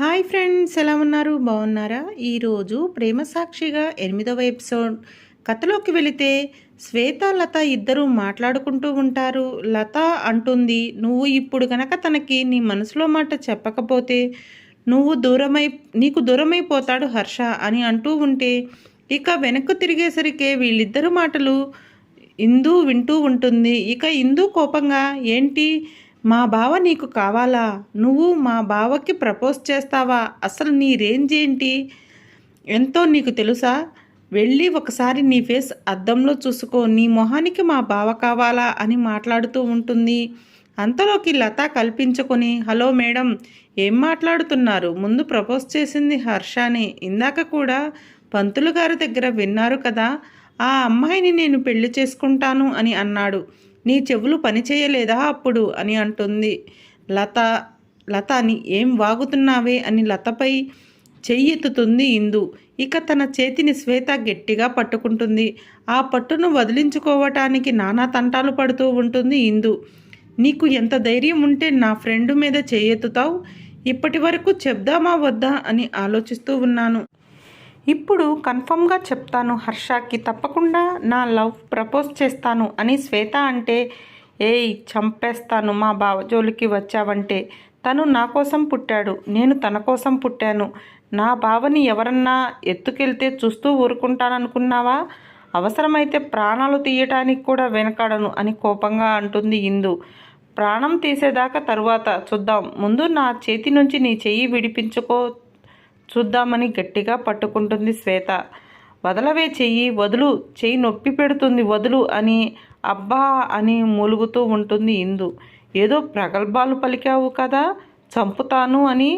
Hi friends, ఎలా ఉన్నారు? బాగున్నారా? ఈరోజు ప్రేమ సాక్షిగా 8వ ఎపిసోడ్. కథలోకి వెళితే శ్వేత లత ఇద్దరూ మాట్లాడుకుంటూ ఉంటారు. లత అంటుంది, నువ్వు ఇప్పుడు కనుక తనకి నీ మనసులో మాట చెప్పకపోతే నీకు దూరమైపోతాడు హర్ష అని అంటూ ఉంటే, ఇక వెనక్కు తిరిగేసరికి వీళ్ళిద్దరు మాటలు ఇందు వింటూ ఉంటుంది. ఇక ఇందు కోపంగా, ఏంటి మా బావ నీకు కావాలా? నువ్వు మా బావకి ప్రపోజ్ చేస్తావా? అసలు నీ రేంజ్ ఏంటి? ఎంతో నీకు తెలుసా? వెళ్ళి ఒకసారి నీ ఫేస్ అద్దంలో చూసుకో. నీ మొహానికి మా బావ కావాలా అని మాట్లాడుతూ ఉంటుంది. అంతలోకి లత కల్పించుకొని, హలో మేడం, ఏం మాట్లాడుతున్నారు? ముందు ప్రపోజ్ చేసింది హర్షానే. ఇందాక కూడా పంతులు గారి దగ్గర విన్నారు కదా, ఆ అమ్మాయిని నేను పెళ్లి చేసుకుంటాను అని అన్నాడు. నీ చెవులు పనిచేయలేదా అప్పుడు అని అంటుంది. లత లతని ఏం వాగుతున్నావే అని లతపై చెయ్యెత్తుతుంది ఇందు. ఇక తన చేతిని శ్వేత గట్టిగా పట్టుకుంటుంది. ఆ పట్టును వదిలించుకోవటానికి నానా తంటాలు పడుతూ ఉంటుంది ఇందు. నీకు ఎంత ధైర్యం ఉంటే నా ఫ్రెండ్ మీద చెయ్యెత్తుతావు? ఇప్పటి వరకు చెప్దామా వద్దా అని ఆలోచిస్తూ ఉన్నాను. ఇప్పుడు కన్ఫర్మ్గా చెప్తాను, హర్షకి తప్పకుండా నా లవ్ ప్రపోజ్ చేస్తాను అని శ్వేత అంటే, ఏయ్ చంపేస్తాను మా బావ జోలికి వచ్చావంటే. తను నా కోసం పుట్టాడు, నేను తన కోసం పుట్టాను. నా బావని ఎవరన్నా ఎత్తుకెళ్తే చూస్తూ ఊరుకుంటాననుకున్నావా? అవసరమైతే ప్రాణాలు తీయటానికి కూడా వెనకాడను అని కోపంగా అంటుంది ఇందు. ప్రాణం తీసేదాకా తరువాత చూద్దాం, ముందు నా చేతి నుంచి నీ చెయ్యి విడిపించుకో చూద్దామని గట్టిగా పట్టుకుంటుంది శ్వేత. వదలవే చెయ్యి, వదులు, చెయ్యి నొప్పి పెడుతుంది, వదులు అని అబ్బా అని మూలుగుతూ ఉంటుంది ఇందు. ఏదో ప్రగల్భాలు పలికావు కదా, చంపుతాను అని,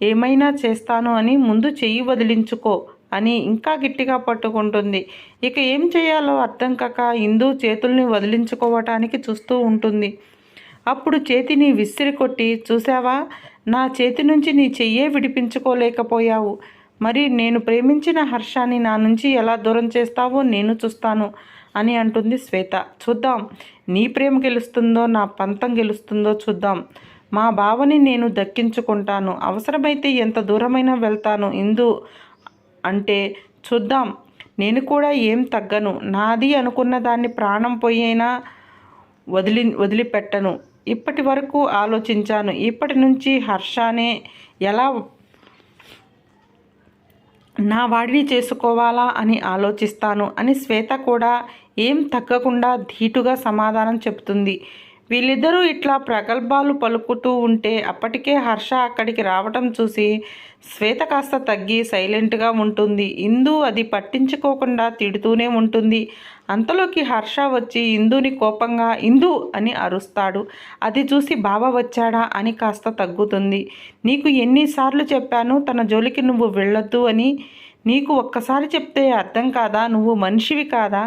ఏమైనా చేస్తాను అని, ముందు చెయ్యి వదిలించుకో అని ఇంకా గట్టిగా పట్టుకుంటుంది. ఇక ఏం చేయాలో అర్థం కాక ఇందు చేతుల్ని వదిలించుకోవటానికి చూస్తూ ఉంటుంది. అప్పుడు చేతిని విసిరి కొట్టి, చూసావా, నా చేతి నుంచి నీ చెయ్యే విడిపించుకోలేకపోయావు. మరి నేను ప్రేమించిన హర్షాన్ని నా నుంచి ఎలా దూరం చేస్తావో నేను చూస్తాను అని అంటుంది శ్వేత. చూద్దాం, నీ ప్రేమ గెలుస్తుందో నా పంతం గెలుస్తుందో చూద్దాం. మా బావని నేను దక్కించుకుంటాను, అవసరమైతే ఎంత దూరమైనా వెళ్తాను ఇందు అంటే. చూద్దాం, నేను కూడా ఏం తగ్గను, నాది అనుకున్న దాన్ని ప్రాణం పోయినా వదిలిపెట్టను. ఇప్పటి వరకు ఆలోచించాను, ఇప్పటి నుంచి హర్షానే ఎలా నా వాడిని చేసుకోవాలా అని ఆలోచిస్తాను అని శ్వేత కూడా ఏం తగ్గకుండా ధీటుగా సమాధానం చెప్తుంది. వీళ్ళిద్దరూ ఇట్లా ప్రగల్భాలు పలుకుతూ ఉంటే అప్పటికే హర్ష అక్కడికి రావటం చూసి శ్వేత కాస్త తగ్గి సైలెంట్గా ఉంటుంది. ఇందు అది పట్టించుకోకుండా తిడుతూనే ఉంటుంది. అంతలోకి హర్ష వచ్చి ఇందుని కోపంగా ఇందు అని అరుస్తాడు. అది చూసి బావ వచ్చాడా అని కాస్త తగ్గుతుంది. నీకు ఎన్నిసార్లు చెప్పాను తన జోలికి నువ్వు వెళ్ళొద్దు అని? నీకు ఒక్కసారి చెప్తే అర్థం కాదా? నువ్వు మనిషివి కాదా?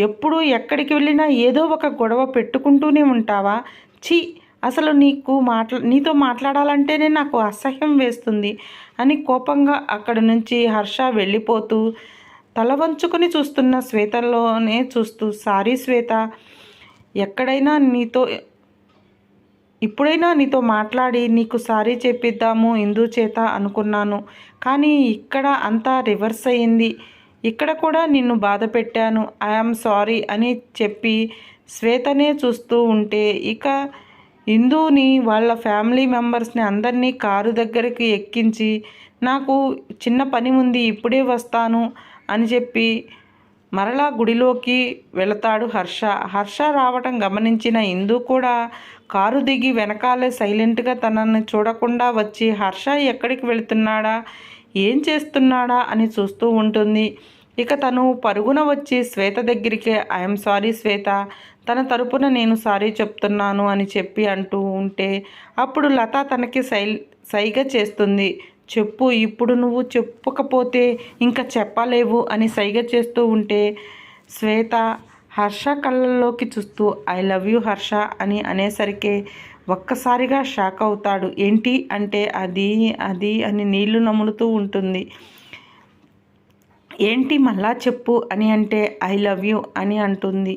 ఎప్పుడూ ఎక్కడికి వెళ్ళినా ఏదో ఒక గొడవ పెట్టుకుంటూనే ఉంటావా? ఛీ, అసలు నీతో మాట్లాడాలంటేనే నాకు అసహ్యం వేస్తుంది అని కోపంగా అక్కడి నుంచి హర్ష వెళ్ళిపోతూ తల వంచుకొని చూస్తున్న శ్వేతలోనే చూస్తూ, సారీ శ్వేత, ఇప్పుడైనా నీతో మాట్లాడి నీకు సారీ చెప్పిద్దాము ఇందు చేత అనుకున్నాను. కానీ ఇక్కడ అంతా రివర్స్ అయ్యింది. ఇక్కడ కూడా నిన్ను బాధ పెట్టాను, ఐఆమ్ సారీ అని చెప్పి శ్వేతనే చూస్తూ ఉంటే ఇక ఇందుని వాళ్ళ ఫ్యామిలీ మెంబర్స్ని అందరినీ కారు దగ్గరికి ఎక్కించి, నాకు చిన్న పని ఉంది ఇప్పుడే వస్తాను అని చెప్పి మరలా గుడిలోకి వెళతాడు హర్ష. హర్ష రావటం గమనించిన ఇందు కూడా కారు దిగి వెనకాలే సైలెంట్గా తనని చూడకుండా వచ్చి హర్ష ఎక్కడికి వెళుతున్నాడా, ఏం చేస్తున్నాడా అని చూస్తూ ఉంటుంది. ఇక తను పరుగున వచ్చి శ్వేత దగ్గరికి, ఐఎమ్ సారీ శ్వేత, తన తరపున నేను సారీ చెప్తున్నాను అని చెప్పి అంటూ ఉంటే అప్పుడు లత తనకి సైగ చేస్తుంది. చెప్పు, ఇప్పుడు నువ్వు చెప్పకపోతే ఇంకా చెప్పలేవు అని సైగ చేస్తూ ఉంటే శ్వేత హర్ష కళ్ళల్లోకి చూస్తూ ఐ లవ్ యూ హర్ష అని అనేసరికి ఒక్కసారిగా షాక్ అవుతాడు. ఏంటి అంటే అది అని నీళ్లు నములుతూ ఉంటుంది. ఏంటి మళ్ళా చెప్పు అని అంటే ఐ లవ్ యూ అని అంటుంది.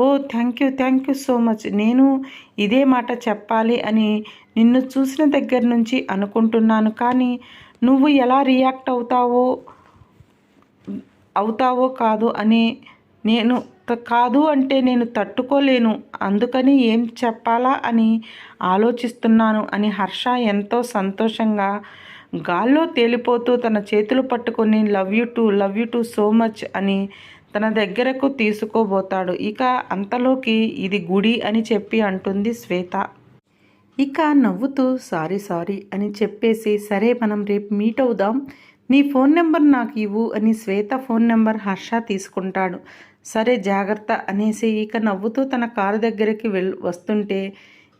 ఓ థ్యాంక్ యూ సో మచ్. నేను ఇదే మాట చెప్పాలి అని నిన్ను చూసిన దగ్గర నుంచి అనుకుంటున్నాను. కానీ నువ్వు ఎలా రియాక్ట్ అవుతావో కాదు అని నేను కాదు అంటే నేను తట్టుకోలేను. అందుకని ఏం చెప్పాలా అని ఆలోచిస్తున్నాను అని హర్ష ఎంతో సంతోషంగా గాల్లో తేలిపోతూ తన చేతులు పట్టుకొని love you two so much అని తన దగ్గరకు తీసుకోబోతాడు. ఇక అంతలోకి ఇది గుడి అని చెప్పి అంటుంది శ్వేత. ఇక నవ్వుతూ సారీ అని చెప్పేసి సరే మనం రేపు మీట్ అవుదాం, నీ ఫోన్ నెంబర్ నాకు ఇవ్వు అని శ్వేత ఫోన్ నెంబర్ హర్ష తీసుకుంటాడు. సరే జాగ్రత్త అనేసి ఇక నవ్వుతూ తన కారు దగ్గరికి వస్తుంటే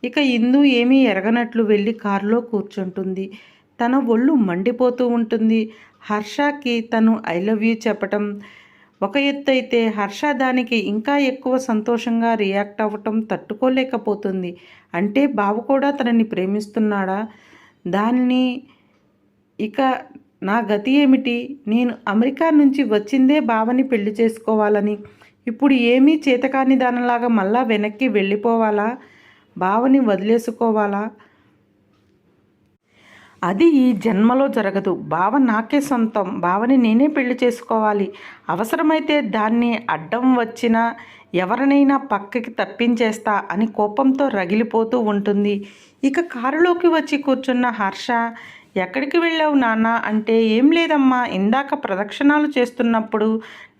ఇక ఇందు ఏమీ ఎరగనట్లు వెళ్ళి కారులో కూర్చుంటుంది. తన ఒళ్ళు మండిపోతూ ఉంటుంది. హర్షకి తను ఐ లవ్ యూ చెప్పటం ఒక ఎత్తు అయితే హర్ష దానికి ఇంకా ఎక్కువ సంతోషంగా రియాక్ట్ అవ్వటం తట్టుకోలేకపోతుంది. అంటే బావ కూడా తనని ప్రేమిస్తున్నాడా? దాన్ని ఇక నా గతి ఏమిటి? నేను అమెరికా నుంచి వచ్చిందే బావని పెళ్లి చేసుకోవాలని. ఇప్పుడు ఏమీ చేతకాని దానిలాగా మళ్ళా వెనక్కి వెళ్ళిపోవాలా? బావని వదిలేసుకోవాలా? అది ఈ జన్మలో జరగదు. బావ నాకే సొంతం. బావని నేనే పెళ్లి చేసుకోవాలి. అవసరమైతే దాన్ని అడ్డం వచ్చినా ఎవరినైనా పక్కకి తప్పించేస్తా అని కోపంతో రగిలిపోతూ ఉంటుంది. ఇక కారులోకి వచ్చి కూర్చున్న హర్ష ఎక్కడికి వెళ్ళావు నాన్న అంటే ఏం లేదమ్మా, ఇందాక ప్రదక్షిణాలు చేస్తున్నప్పుడు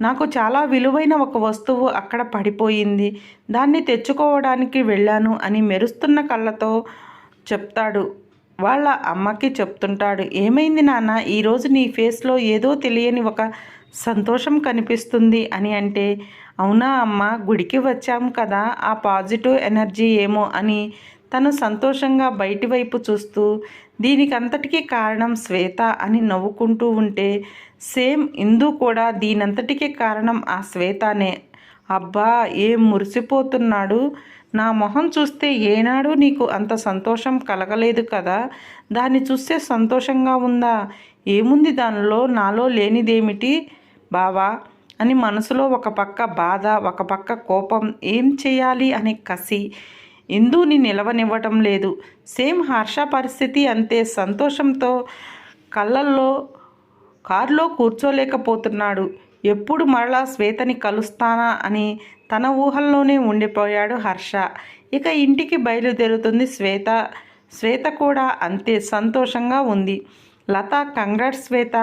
నాకు చాలా విలువైన ఒక వస్తువు అక్కడ పడిపోయింది, దాన్ని తెచ్చుకోవడానికి వెళ్ళాను అని మెరుస్తున్న కళ్ళతో చెప్తాడు. వాళ్ళ అమ్మకి చెప్తుంటాడు. ఏమైంది నాన్న, ఈరోజు నీ ఫేస్లో ఏదో తెలియని ఒక సంతోషం కనిపిస్తుంది అని అంటే అవునా అమ్మ, గుడికి వచ్చాం కదా, ఆ పాజిటివ్ ఎనర్జీ ఏమో అని తను సంతోషంగా బయటి వైపు చూస్తూ దీనికంతటికీ కారణం శ్వేత అని నవ్వుకుంటూ ఉంటే సేమ్ ఇందు కూడా దీనంతటికీ కారణం ఆ శ్వేతనే. అబ్బా ఏం మురిసిపోతున్నాడు, నా మొహం చూస్తే ఏనాడు నీకు అంత సంతోషం కలగలేదు కదా, దాన్ని చూస్తే సంతోషంగా ఉందా? ఏముంది దానిలో, నాలో లేనిదేమిటి బావా అని మనసులో ఒక పక్క బాధ, ఒక పక్క కోపం, ఏం చేయాలి అనే కసి ఇందుని నిలవనివ్వటం లేదు. సేమ్ హర్ష పరిస్థితి అంతే. సంతోషంతో కళ్ళల్లో కారులో కూర్చోలేకపోతున్నాడు. ఎప్పుడు మరలా శ్వేతని కలుస్తానా అని తన ఊహల్లోనే ఉండిపోయాడు హర్ష. ఇక ఇంటికి బయలుదేరుతుంది శ్వేత. శ్వేత కూడా అంతే సంతోషంగా ఉంది. లత, కంగ్రాట్స్ శ్వేత,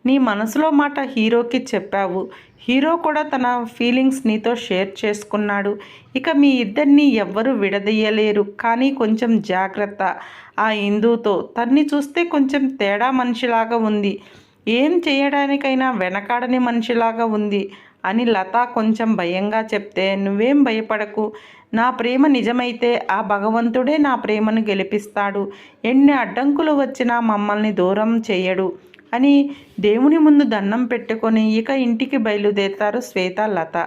నీ మనసులో మాట హీరోకి చెప్పావు. హీరో కూడా తన ఫీలింగ్స్ నీతో షేర్ చేసుకున్నాడు. ఇక మీ ఇద్దరిని ఎవ్వరూ విడదీయలేరు. కానీ కొంచెం జాగ్రత్త ఆ ఇందుతో. తన్ని చూస్తే కొంచెం తేడా మనిషిలాగా ఉంది, ఏం చేయడానికైనా వెనకాడని మనిషిలాగా ఉంది అని లత కొంచెం భయంగా చెప్తే నువ్వేం భయపడకు, నా ప్రేమ నిజమైతే ఆ భగవంతుడే నా ప్రేమను గెలిపిస్తాడు, ఎన్ని అడ్డంకులు వచ్చినా మమ్మల్ని దూరం చేయడు అని దేవుని ముందు దండం పెట్టుకొని ఇక ఇంటికి బయలుదేరుతారు శ్వేత, లత.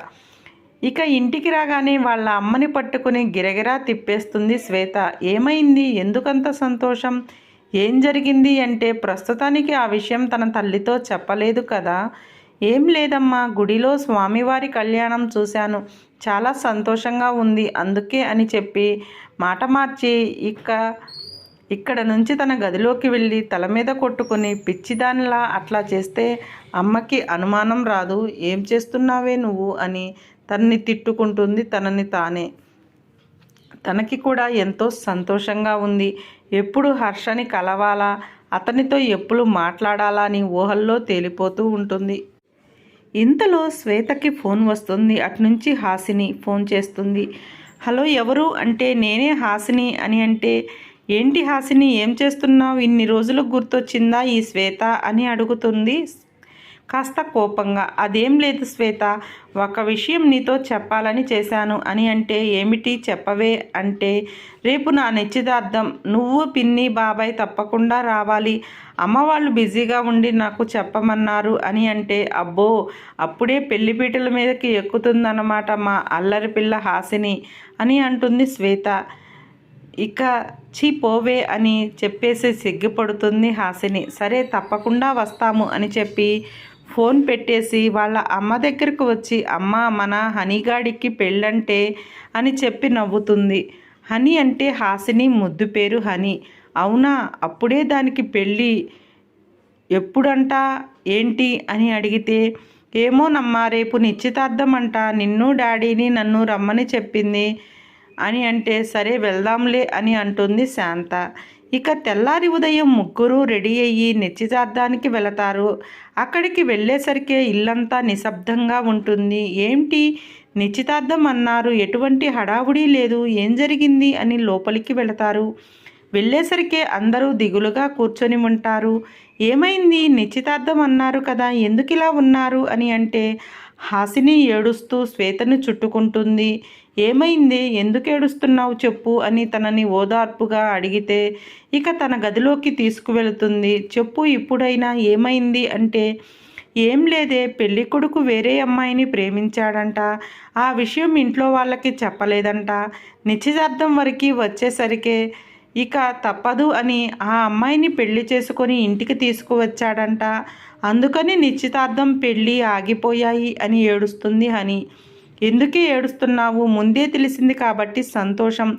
ఇక ఇంటికి రాగానే వాళ్ళ అమ్మని పట్టుకుని గిరగిరా తిప్పేస్తుంది శ్వేత. ఏమైంది, ఎందుకంత సంతోషం, ఏం జరిగింది అంటే ప్రస్తుతానికి ఆ విషయం తన తల్లితో చెప్పలేదు కదా. ఏం లేదమ్మా, గుడిలో స్వామివారి కళ్యాణం చూశాను, చాలా సంతోషంగా ఉంది అందుకే అని చెప్పి మాట మార్చి ఇక్కడ నుంచి తన గదిలోకి వెళ్ళి తల మీద కొట్టుకొని పిచ్చిదానిలా అట్లా చేస్తే అమ్మకి అనుమానం రాదు. ఏం చేస్తున్నావే నువ్వు అని తనని తిట్టుకుంటుంది తనని తానే. తనకి కూడా ఎంతో సంతోషంగా ఉంది. ఎప్పుడు హర్షని కలవాలా, అతనితో ఎప్పుడు మాట్లాడాలా అని ఊహల్లో తేలిపోతూ ఉంటుంది. ఇంతలో శ్వేతకి ఫోన్ వస్తుంది. అటునుంచి హాసిని ఫోన్ చేస్తుంది. హలో ఎవరు అంటే నేనే హాసిని అని అంటే ఏంటి హాసిని ఏం చేస్తున్నావు, ఇన్ని రోజులకు గుర్తొచ్చిందా ఈ శ్వేత అని అడుగుతుంది కాస్త కోపంగా. అదేం లేదు శ్వేత, ఒక విషయం నీతో చెప్పాలని చేశాను అని అంటే ఏమిటి చెప్పవే అంటే రేపు నా నిశ్చితార్థం, నువ్వు పిన్ని బాబాయ్ తప్పకుండా రావాలి, అమ్మ వాళ్ళు బిజీగా ఉండి నాకు చెప్పమన్నారు అని అంటే అబ్బో అప్పుడే పెళ్లిపీటల మీదకి ఎక్కుతుందన్నమాట మా అల్లరి పిల్ల హాసిని అని అంటుంది శ్వేత. ఇక చీ పోవే అని చెప్పేసి సిగ్గుపడుతుంది హాసిని. సరే తప్పకుండా వస్తాము అని చెప్పి ఫోన్ పెట్టేసి వాళ్ళ అమ్మ దగ్గరకు వచ్చి, అమ్మ మన హనీగాడికి పెళ్ళంటే అని చెప్పి నవ్వుతుంది. హనీ అంటే హాసిని ముద్దు పేరు హనీ. అవునా, అప్పుడే దానికి పెళ్ళి ఎప్పుడంట ఏంటి అని అడిగితే, ఏమోనమ్మా రేపు నిశ్చితార్థం అంట, నిన్ను డాడీని నన్ను రమ్మని చెప్పింది అని అంటే, సరే వెళ్దాంలే అని అంటుంది శాంత. ఇక తెల్లారి ఉదయం ముగ్గురు రెడీ అయ్యి నిశ్చితార్థానికి వెళతారు. అక్కడికి వెళ్ళేసరికి ఇల్లంతా నిశ్శబ్దంగా ఉంటుంది. ఏంటి నిశ్చితార్థం అన్నారు, ఎటువంటి హడావుడి లేదు, ఏం జరిగింది అని లోపలికి వెళతారు. వెళ్ళేసరికి అందరూ దిగులుగా కూర్చొని ఉంటారు. ఏమైంది, నిశ్చితార్థం అన్నారు కదా, ఎందుకు ఇలా ఉన్నారు అని అంటే, హాసిని ఏడుస్తూ శ్వేతను చుట్టుకుంటుంది. ఏమైంది, ఎందుకు ఏడుస్తున్నావు చెప్పు అని తనని ఓదార్పుగా అడిగితే, ఇక తన గదిలోకి తీసుకువెళుతుంది. చెప్పు ఇప్పుడైనా ఏమైంది అంటే, ఏం లేదే, పెళ్లి కొడుకు వేరే అమ్మాయిని ప్రేమించాడంట, ఆ విషయం ఇంట్లో వాళ్ళకి చెప్పలేదంట, నిశ్చితార్థం వరకు వచ్చేసరికి ఇక తప్పదు అని ఆ అమ్మాయిని పెళ్లి చేసుకొని ఇంటికి తీసుకువచ్చాడంట, అందుకని నిశ్చితార్థం పెళ్ళి ఆగిపోయాయి అని ఏడుస్తుంది హని. ఎందుకే ఏడుస్తున్నావు, ముందే తెలిసింది కాబట్టి సంతోషం,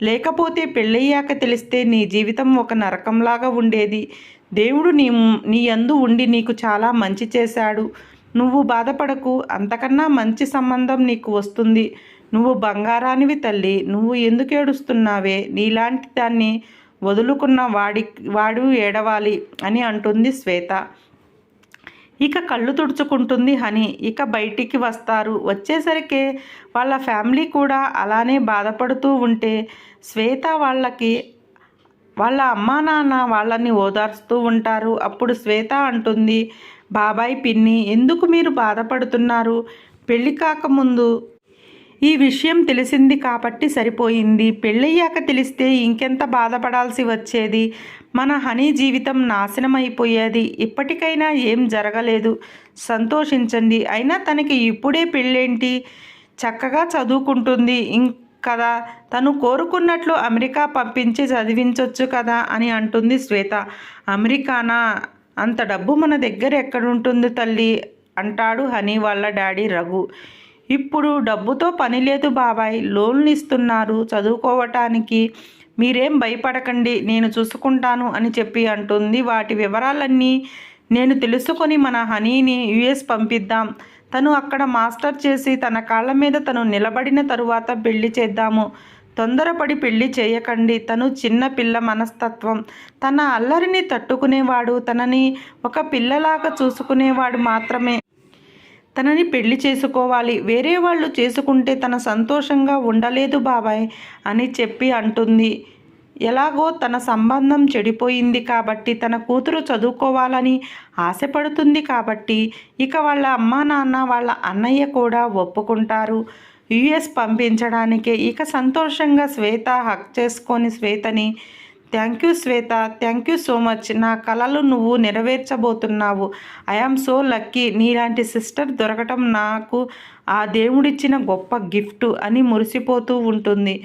లేకపోతే పెళ్ళయ్యాక తెలిస్తే నీ జీవితం ఒక నరకంలాగా ఉండేది. దేవుడు నీ యందు ఉండి నీకు చాలా మంచి చేశాడు, నువ్వు బాధపడకు, అంతకన్నా మంచి సంబంధం నీకు వస్తుంది, నువ్వు బంగారానివి తల్లి, నువ్వు ఎందుకు ఏడుస్తున్నావే, నీలాంటి దాన్ని వదులుకున్న వాడు ఏడవాలి అని అంటుంది శ్వేత. ఇక కళ్ళు తుడుచుకుంటుంది హని. ఇక బయటికి వస్తారు. వచ్చేసరికి వాళ్ళ ఫ్యామిలీ కూడా అలానే బాధపడుతూ ఉంటే శ్వేత వాళ్ళ అమ్మా నాన్న వాళ్ళని ఓదార్స్తూ ఉంటారు. అప్పుడు శ్వేత అంటుంది, బాబాయ్ పిన్ని ఎందుకు మీరు బాధపడుతున్నారు, పెళ్ళి కాకముందు ఈ విషయం తెలిసింది కాబట్టి సరిపోయింది, పెళ్ళయ్యాక తెలిస్తే ఇంకెంత బాధపడాల్సి వచ్చేది, మన హనీ జీవితం నాశనం అయిపోయేది, ఇప్పటికైనా ఏం జరగలేదు, సంతోషించండి, అయినా తనకి ఇప్పుడే పెళ్ళేంటి, చక్కగా చదువుకుంటుంది కదా, తను కోరుకున్నట్లు అమెరికా పంపించి చదివించవచ్చు కదా అని అంటుంది శ్వేత. అమెరికానా, అంత డబ్బు మన దగ్గర ఎక్కడుంటుంది తల్లి అంటాడు హనీ వాళ్ళ డాడీ రఘు. ఇప్పుడు డబ్బుతో పని లేదు బాబాయ్, లోన్లు ఇస్తున్నారు చదువుకోవటానికి, మీరేం భయపడకండి, నేను చూసుకుంటాను అని చెప్పి అంటుంది. వాటి వివరాలన్నీ నేను తెలుసుకొని మన హనీని యుఎస్ పంపిద్దాం, తను అక్కడ మాస్టర్ చేసి తన కాళ్ళ మీద తను నిలబడిన తరువాత పెళ్లి చేద్దాము, తొందరపడి పెళ్లి చేయకండి, తను చిన్న పిల్ల మనస్తత్వం, తన అల్లరిని తట్టుకునేవాడు, తనని ఒక పిల్లలాగా చూసుకునేవాడు మాత్రమే తనని పెళ్లి చేసుకోవాలి, వేరే వాళ్ళు చేసుకుంటే తన సంతోషంగా ఉండలేదు బాబాయ్ అని చెప్పి అంటుంది. ఎలాగో తన సంబంధం చెడిపోయింది కాబట్టి తన కూతురు చదువుకోవాలని ఆశపడుతుంది కాబట్టి ఇక వాళ్ళ అమ్మా నాన్న వాళ్ళ అన్నయ్య కూడా ఒప్పుకుంటారు యుఎస్ పంపించడానికి. ఇక సంతోషంగా శ్వేత హక్ చేసుకొని శ్వేతని, thank you Shweta, thank you so much, నా కలలు నువ్వు నెరవేర్చబోతున్నావు, ఐఆమ్ సో లక్కీ, నీలాంటి సిస్టర్ దొరకటం నాకు ఆ దేవుడిచ్చిన గొప్ప గిఫ్ట్ అని మురిసిపోతూ ఉంటుంది.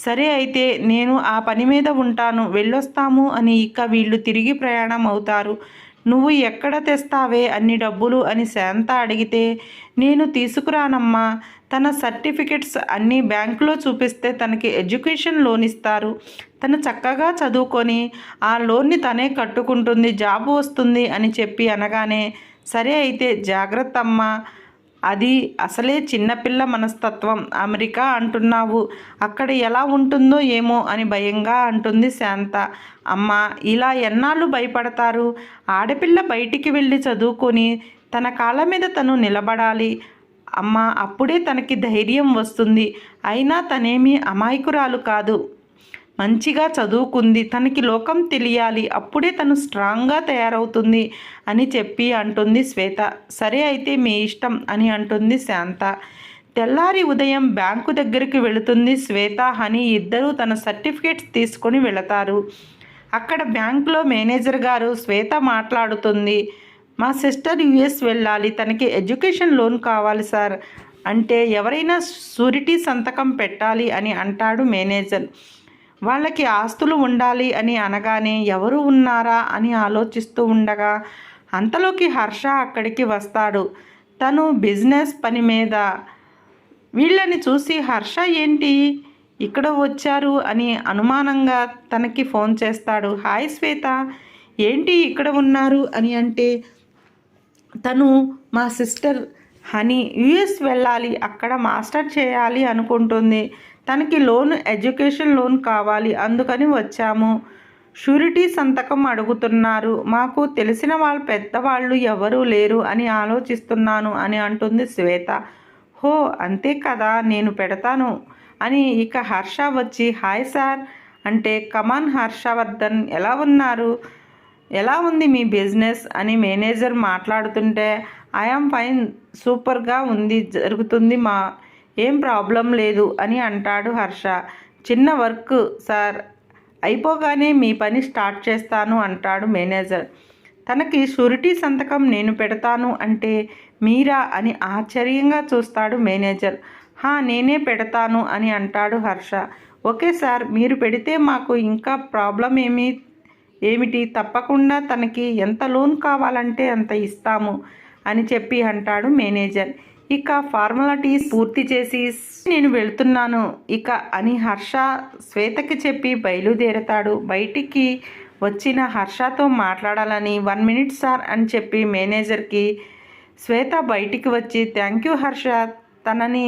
సరే అయితే నేను ఆ పని మీద ఉంటాను, వెళ్ళొస్తాము అని ఇక వీళ్ళు తిరిగి ప్రయాణం అవుతారు. నువ్వు ఎక్కడ తెస్తావే అన్ని డబ్బులు అని శాంత అడిగితే, నేను తీసుకురానమ్మా, తన సర్టిఫికెట్స్ అన్నీ బ్యాంకులో చూపిస్తే తనకి ఎడ్యుకేషన్ లోన్ ఇస్తారు, తను చక్కగా చదువుకొని ఆ లోన్ని తనే కట్టుకుంటుంది, జాబ్ వస్తుంది అని చెప్పి అనగానే, సరే అయితే జాగ్రత్త అమ్మా, అది అసలే చిన్నపిల్ల మనస్తత్వం, అమెరికా అంటున్నావు, అక్కడ ఎలా ఉంటుందో ఏమో అని భయంగా అంటుంది శాంత. అమ్మ ఇలా ఎన్నాళ్ళు భయపడతారు, ఆడపిల్ల బయటికి వెళ్ళి చదువుకొని తన కాళ్ళ మీద తను నిలబడాలి అమ్మ, అప్పుడే తనకి ధైర్యం వస్తుంది, అయినా తనేమీ అమాయకురాలు కాదు, మంచిగా చదువుకుంది, తనకి లోకం తెలియాలి, అప్పుడే తను స్ట్రాంగ్గా తయారవుతుంది అని చెప్పి అంటుంది శ్వేత. సరే అయితే మీ ఇష్టం అని అంటుంది శాంత. తెల్లారి ఉదయం బ్యాంకు దగ్గరికి వెళుతుంది శ్వేత, హనీ ఇద్దరూ తన సర్టిఫికేట్స్ తీసుకొని వెళతారు. అక్కడ బ్యాంకులో మేనేజర్ గారు శ్వేత మాట్లాడుతుంది, మా సిస్టర్ యుఎస్ వెళ్ళాలి, తనకి ఎడ్యుకేషన్ లోన్ కావాలి సార్ అంటే ఎవరైనా షూరిటీ సంతకం పెట్టాలి అని అంటాడు మేనేజర్. వాళ్ళకి ఆస్తులు ఉండాలి అని అనగానే ఎవరు ఉన్నారా అని ఆలోచిస్తూ ఉండగా అంతలోకి హర్ష అక్కడికి వస్తాడు. తను బిజినెస్ పని మీద. వీళ్ళని చూసి హర్ష ఏంటి ఇక్కడ వచ్చారు అని అనుమానంగా తనకి ఫోన్ చేస్తాడు. హాయ్ శ్వేత, ఏంటి ఇక్కడ ఉన్నారు అని అంటే తను మా సిస్టర్ హనీ యుఎస్ వెళ్ళాలి, అక్కడ మాస్టర్ చేయాలి అనుకుంటుంది. తనకి ఎడ్యుకేషన్ లోన్ కావాలి, అందుకని వచ్చాము. షూరిటీ సంతకం అడుగుతున్నారు. మాకు తెలిసిన వాళ్ళు పెద్దవాళ్ళు ఎవరూ లేరు అని ఆలోచిస్తున్నాను అని అంటుంది శ్వేత. హో అంతే కదా, నేను పెడతాను అని ఇక హర్ష వచ్చి హాయ్ సార్ అంటే కమాన్ హర్షవర్ధన్, ఎలా ఉంది మీ బిజినెస్ అని మేనేజర్ మాట్లాడుతుంటే ఐఆమ్ ఫైన్, సూపర్గా ఉంది, జరుగుతుంది, ఏం ప్రాబ్లం లేదు అని అంటాడు హర్ష. చిన్న వర్క్ సార్, అయిపోగానే మీ పని స్టార్ట్ చేస్తాను అంటాడు మేనేజర్. తనకి షూరిటీ సంతకం నేను పెడతాను అంటే మీరా అని ఆశ్చర్యంగా చూస్తాడు మేనేజర్. నేనే పెడతాను అని అంటాడు హర్ష. ఓకే సార్, మీరు పెడితే మాకు ఇంకా ప్రాబ్లం ఏమిటి, తప్పకుండా తనకి ఎంత లోన్ కావాలంటే అంత ఇస్తాము అని చెప్పి అంటాడు మేనేజర్. ఇక ఫార్మాలిటీస్ పూర్తి చేసి నేను వెళ్తున్నాను ఇక అని హర్ష శ్వేతకి చెప్పి బయలుదేరతాడు. బయటికి వచ్చిన హర్షతో మాట్లాడాలని 1 minute సార్ అని చెప్పి మేనేజర్కి శ్వేత బయటికి వచ్చి థ్యాంక్ యూ హర్ష, తనని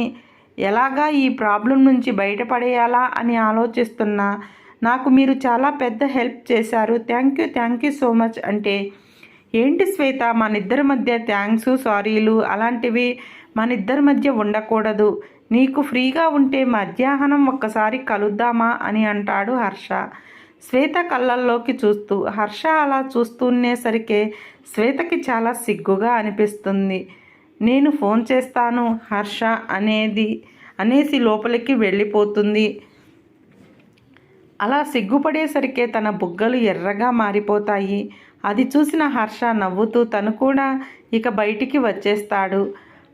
ఎలాగా ఈ ప్రాబ్లం నుంచి బయటపడేయాలా అని ఆలోచిస్తున్నా, నాకు మీరు చాలా పెద్ద హెల్ప్ చేశారు, థ్యాంక్ యూ సో మచ్ అంటే ఏంటి శ్వేత, మనిద్దరి మధ్య థ్యాంక్స్ సారీలు అలాంటివి మనిద్దరి మధ్య ఉండకూడదు, నీకు ఫ్రీగా ఉంటే మధ్యాహ్నం ఒక్కసారి కలుద్దామా అని అంటాడు హర్ష శ్వేత కళ్ళల్లోకి చూస్తూ. హర్ష అలా చూస్తూనేసరికి శ్వేతకి చాలా సిగ్గుగా అనిపిస్తుంది. నేను ఫోన్ చేస్తాను హర్ష అనేసి లోపలికి వెళ్ళిపోతుంది. అలా సిగ్గుపడేసరికే తన బుగ్గలు ఎర్రగా మారిపోతాయి. అది చూసిన హర్ష నవ్వుతూ తను కూడా ఇక బయటికి వచ్చేస్తాడు.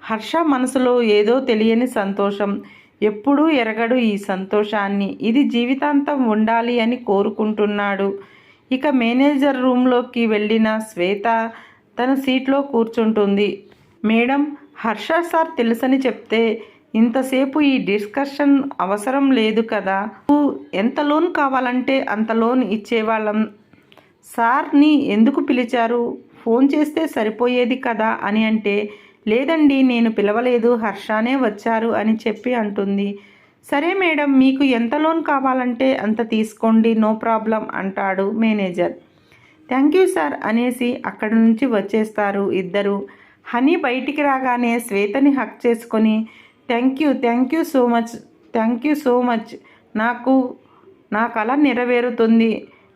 హర్ష మనసులో ఏదో తెలియని సంతోషం. ఎప్పుడూ ఎరగడు ఈ సంతోషాన్ని. ఇది జీవితాంతం ఉండాలి అని కోరుకుంటున్నాడు. ఇక మేనేజర్ రూమ్లోకి వెళ్ళిన శ్వేత తన సీట్లో కూర్చుంటుంది. మేడం, హర్ష సార్ తెలుసని చెప్తే ఇంతసేపు ఈ డిస్కషన్ అవసరం లేదు కదా, ఎంత లోన్ కావాలంటే అంత లోన్ ఇచ్చేవాళ్ళం, సార్ని ఎందుకు పిలిచారు, ఫోన్ చేస్తే సరిపోయేది కదా అని అంటే లేదండి నేను పిలవలేదు, హర్షనే వచ్చారు అని చెప్పి అంటుంది. సరే మేడం, మీకు ఎంత లోన్ కావాలంటే అంత తీసుకోండి, నో ప్రాబ్లం అంటాడు మేనేజర్. థ్యాంక్ యూ సార్ అనేసి అక్కడి నుంచి వచ్చేస్తారు ఇద్దరు. హనీ బయటికి రాగానే శ్వేతని హక్ చేసుకొని థ్యాంక్ యూ సో మచ్, నా కల నెరవేరుతుంది,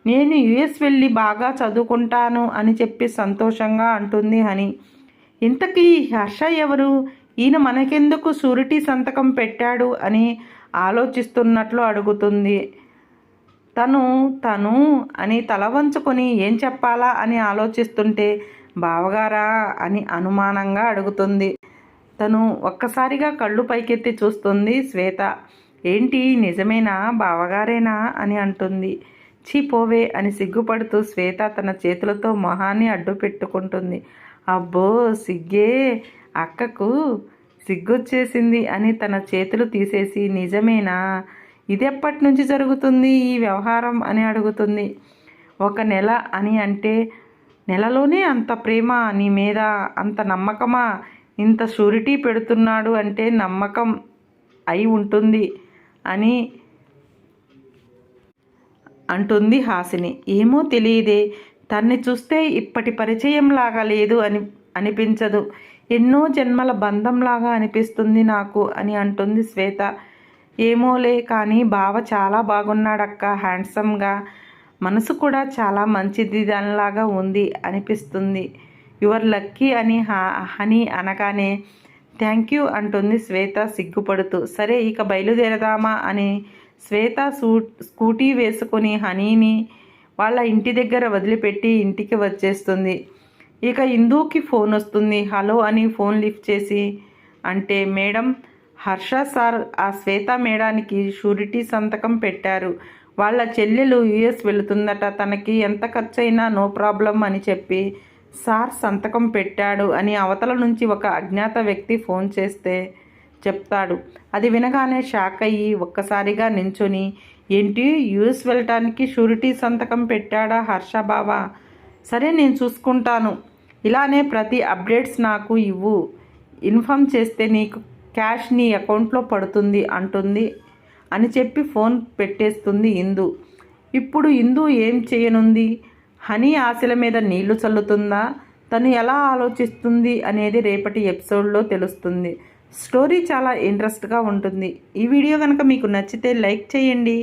నేను యుఎస్ వెళ్ళి బాగా చదువుకుంటాను అని చెప్పి సంతోషంగా అంటుంది హనీ. ఇంతకీ హర్ష ఎవరు, ఈయన మనకెందుకు షూరిటీ సంతకం పెట్టాడు అని ఆలోచిస్తున్నట్లు అడుగుతుంది. తను అని తల వంచుకొని ఏం చెప్పాలా అని ఆలోచిస్తుంటే బావగారా అని అనుమానంగా అడుగుతుంది. తను ఒక్కసారిగా కళ్ళు పైకెత్తి చూస్తుంది శ్వేత. ఏంటి నిజమేనా, బావగారేనా అని అంటుంది. పోవే అని సిగ్గుపడుతూ శ్వేత తన చేతులతో మొహాన్ని అడ్డు పెట్టుకుంటుంది. అబ్బో సిగ్గే, అక్కకు సిగ్గొచ్చేసింది అని తన చేతులు తీసేసి నిజమేనా, ఇది ఎప్పటి నుంచి జరుగుతుంది ఈ వ్యవహారం అని అడుగుతుంది. 1 నెల అని అంటే నెలలోనే అంత ప్రేమ నీ మీద, అంత నమ్మకమా, ఇంత షూరిటీ పెడుతున్నాడు అంటే నమ్మకం అయి ఉంటుంది అని అంటుంది హాసిని. ఏమో తెలియదే, తన్ని చూస్తే ఇప్పటి పరిచయంలాగా లేదు అనిపించదు, ఎన్నో జన్మల బంధంలాగా అనిపిస్తుంది నాకు అని అంటుంది శ్వేత. ఏమోలే కానీ బావ చాలా బాగున్నాడక్క, హ్యాండ్సమ్గా, మనసు కూడా చాలా మంచిది దానిలాగా ఉంది అనిపిస్తుంది. యువర్ లక్కీ అని హనీ అనగానే థ్యాంక్ యూ అంటుంది శ్వేత సిగ్గుపడుతూ. సరే ఇక బయలుదేరదామా అని శ్వేత స్కూటీ వేసుకొని హనీని వాళ్ళ ఇంటి దగ్గర వదిలిపెట్టి ఇంటికి వచ్చేస్తుంది. ఇక ఇందూకి ఫోన్ వస్తుంది. హలో అని ఫోన్ లిఫ్ట్ చేసి అంటే మేడం, హర్ష సార్ ఆ శ్వేత మేడానికి షూరిటీ సంతకం పెట్టారు, వాళ్ళ చెల్లెలు యుఎస్ వెళుతుందట, తనకి ఎంత ఖర్చైనా నో ప్రాబ్లం అని చెప్పి సార్ సంతకం పెట్టాడు అని అవతల నుంచి ఒక అజ్ఞాత వ్యక్తి ఫోన్ చేస్తే చెప్తాడు. అది వినగానే షాక్ అయ్యి ఒక్కసారిగా నించుని, ఏంటి యుఎస్ వెళ్ళటానికి షూరిటీ సంతకం పెట్టాడా హర్షబావ? సరే నేను చూసుకుంటాను, ఇలానే ప్రతి అప్డేట్స్ నాకు ఇవ్వు, ఇన్ఫామ్ చేస్తే నీకు క్యాష్ నీ అకౌంట్లో పడుతుంది అంటుంది అని చెప్పి ఫోన్ పెట్టేస్తుంది ఇందు. ఇప్పుడు ఇందు ఏం చేయనుంది? హనీ ఆశల మీద నీళ్లు చల్లుతుందా? తను ఎలా ఆలోచిస్తుంది అనేది రేపటి ఎపిసోడ్లో తెలుస్తుంది. స్టోరీ చాలా ఇంట్రెస్ట్గా ఉంటుంది. ఈ వీడియో కనుక మీకు నచ్చితే లైక్ చేయండి,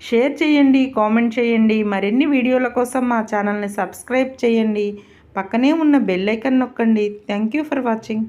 షేర్ చేయండి, కామెంట్ చేయండి. మరిన్ని వీడియోల కోసం మా ఛానల్ని సబ్స్క్రైబ్ చేయండి. పక్కనే ఉన్న బెల్ ఐకాన్ నొక్కండి. Thank you for watching.